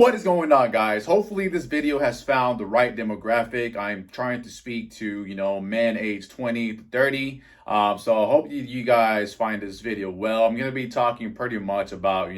what is going on, guys? Hopefully this video has found the right demographic. I'm trying to speak to, men age 20 to 30. So I hope you guys find this video well. I'm going to be talking pretty much about,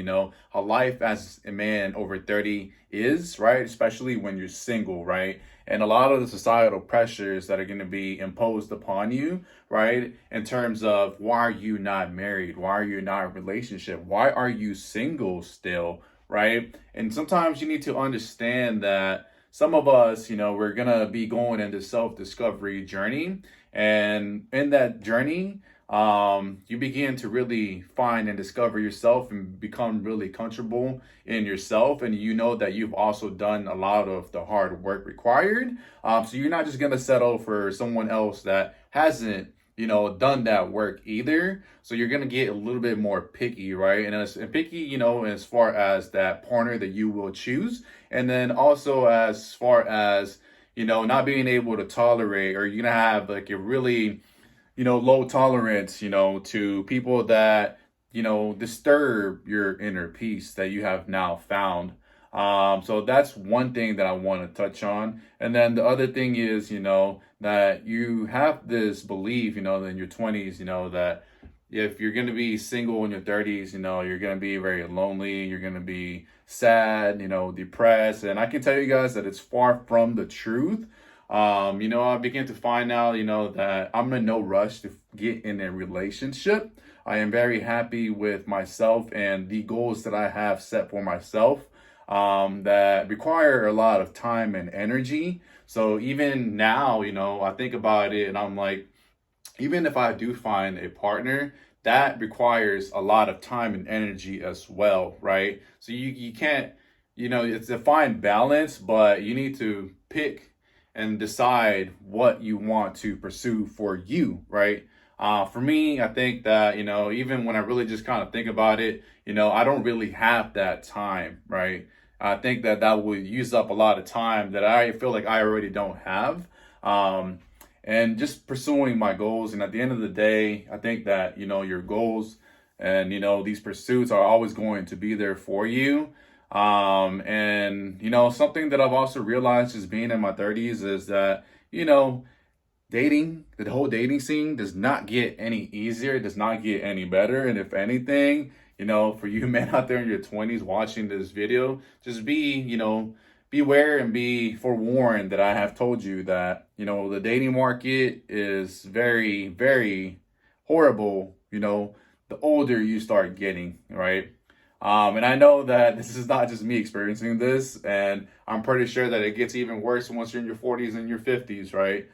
how life as a man over 30 is, right? Especially when you're single, right? And a lot of the societal pressures that are going to be imposed upon you, right? In terms of, why are you not married? Why are you not in a relationship? Why are you single still? Right? And sometimes you need to understand that some of us, we're going to be going into self-discovery journey. And in that journey, you begin to really find and discover yourself and become really comfortable in yourself. And you know that you've also done a lot of the hard work required. So you're not just going to settle for someone else that hasn't done that work either. So you're gonna get a little bit more picky, right? And picky, as far as that partner that you will choose, and then also as far as not being able to tolerate, or you're gonna have like a really low tolerance, to people that disturb your inner peace that you have now found. So that's one thing that I want to touch on. And then the other thing is, that you have this belief, in your 20s, that if you're going to be single in your 30s, you're going to be very lonely, you're going to be sad, depressed. And I can tell you guys that it's far from the truth. I began to find out, that I'm in no rush to get in a relationship. I am very happy with myself and the goals that I have set for myself. That require a lot of time and energy. So even now, I think about it and I'm like, even if I do find a partner, that requires a lot of time and energy as well, right? So you can't, it's a fine balance, but you need to pick and decide what you want to pursue for you, right? For me, I think that, even when I really just kind of think about it, I don't really have that time, right? I think that would use up a lot of time that I feel like I already don't have. And just pursuing my goals. And at the end of the day, I think that, your goals and, these pursuits are always going to be there for you. And, something that I've also realized as being in my 30s is that, dating, the whole dating scene does not get any easier. It does not get any better. And if anything, for you men out there in your 20s watching this video, just beware and be forewarned that I have told you that, the dating market is very, very horrible, the older you start getting, right? And I know that this is not just me experiencing this, and I'm pretty sure that it gets even worse once you're in your 40s and your 50s, right?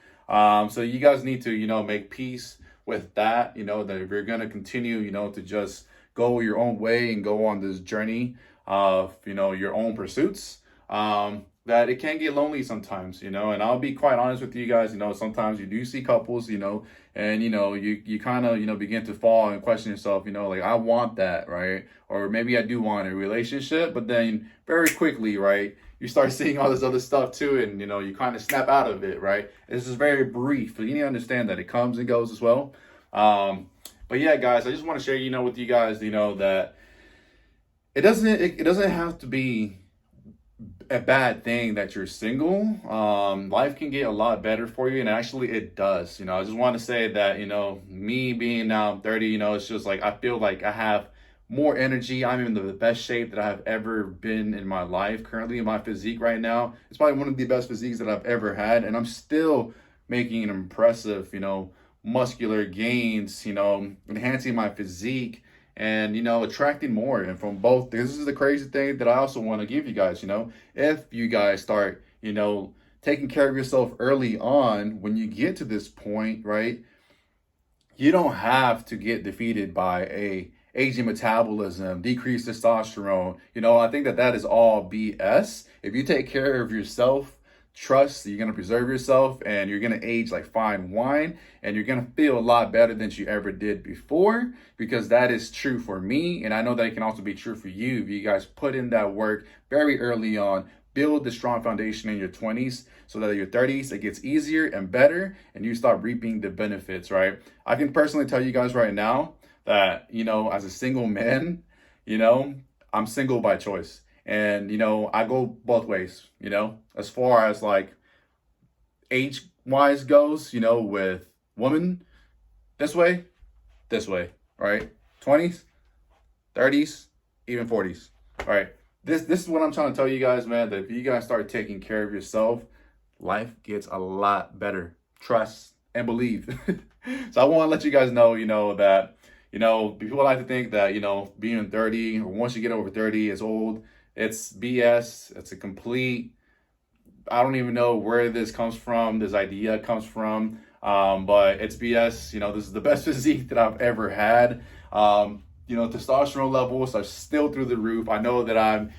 So you guys need to, make peace with that, that if you're going to continue, to just go your own way and go on this journey of, your own pursuits, that it can get lonely sometimes, and I'll be quite honest with you guys, sometimes you do see couples, and, you kind of, begin to fall and question yourself, like, I want that, right? Or maybe I do want a relationship, but then very quickly, right, you start seeing all this other stuff too, and, you kind of snap out of it, right? This is very brief, but you need to understand that it comes and goes as well. But yeah, guys, I just want to share, with you guys, that it doesn't have to be a bad thing that you're single. Life can get a lot better for you, and actually it does. I just want to say that, me being now 30, it's just like I feel like I have more energy. I'm in the best shape that I have ever been in my life. Currently, in my physique right now, it's probably one of the best physiques that I've ever had, and I'm still making an impressive, muscular gains, enhancing my physique and, attracting more. And from both, this is the crazy thing that I also want to give you guys, if you guys start, taking care of yourself early on, when you get to this point, right, you don't have to get defeated by a aging metabolism, decreased testosterone. I think that is all BS. If you take care of yourself, trust that you're going to preserve yourself and you're going to age like fine wine, and you're going to feel a lot better than you ever did before, because that is true for me. And I know that it can also be true for you if you guys put in that work very early on, build the strong foundation in your 20s so that in your 30s, it gets easier and better and you start reaping the benefits, right? I can personally tell you guys right now that, as a single man, I'm single by choice. And, I go both ways, as far as like age wise goes, with women this way, right? 20s, 30s, even 40s. All right. This is what I'm trying to tell you guys, man, that if you guys start taking care of yourself, life gets a lot better. Trust and believe. So I want to let you guys know, that, people like to think that, being 30 or once you get over 30 is old. It's BS. It's a complete, I don't even know where this comes from, this idea comes from, but it's BS. This is the best physique that I've ever had. Testosterone levels are still through the roof. I know that I'm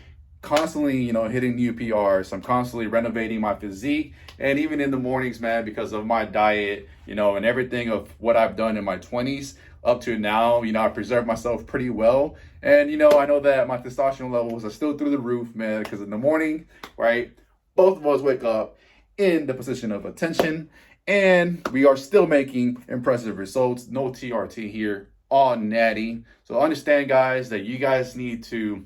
constantly, hitting new PRs. I'm constantly renovating my physique. And even in the mornings, man, because of my diet, and everything of what I've done in my 20s up to now, I preserved myself pretty well. And, I know that my testosterone levels are still through the roof, man, because in the morning, right, both of us wake up in the position of attention, and we are still making impressive results. No TRT here, all natty. So understand, guys, that you guys need to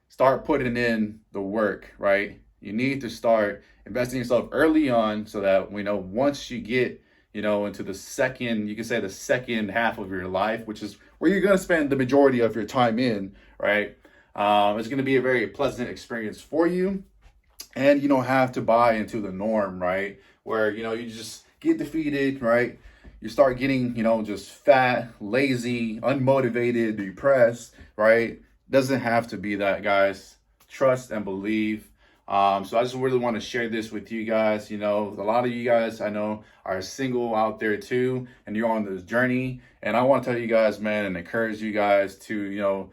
start putting in the work, right? You need to start investing in yourself early on so that, once you get, into the second, you can say the second half of your life, which is where you're going to spend the majority of your time in, right? It's going to be a very pleasant experience for you. And you don't have to buy into the norm, right? Where, you just get defeated, right? You start getting, just fat, lazy, unmotivated, depressed, right? Doesn't have to be that, guys. Trust and believe. So I just really want to share this with you guys. A lot of you guys I know are single out there too, and you're on this journey. And I want to tell you guys, man, and encourage you guys to,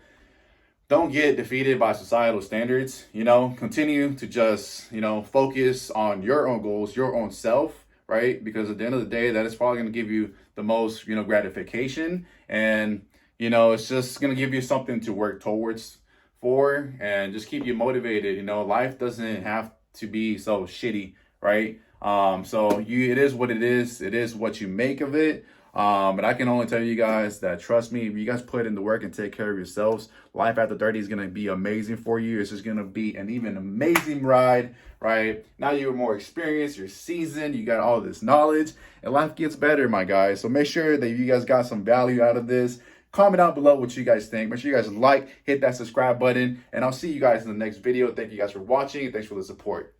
don't get defeated by societal standards. Continue to just, focus on your own goals, your own self, right? Because at the end of the day, that is probably going to give you the most, gratification. And, it's just going to give you something to work towards for and just keep you motivated. Life doesn't have to be so shitty, right? It is what it is. It is what you make of it. But I can only tell you guys that, trust me, if you guys put in the work and take care of yourselves, life after 30 is going to be amazing for you. It's just going to be an even amazing ride, right? Now you're more experienced, you're seasoned, you got all this knowledge, and life gets better, my guys. So make sure that you guys got some value out of this. Comment down below what you guys think. Make sure you guys hit that subscribe button, and I'll see you guys in the next video. Thank you guys for watching. Thanks for the support.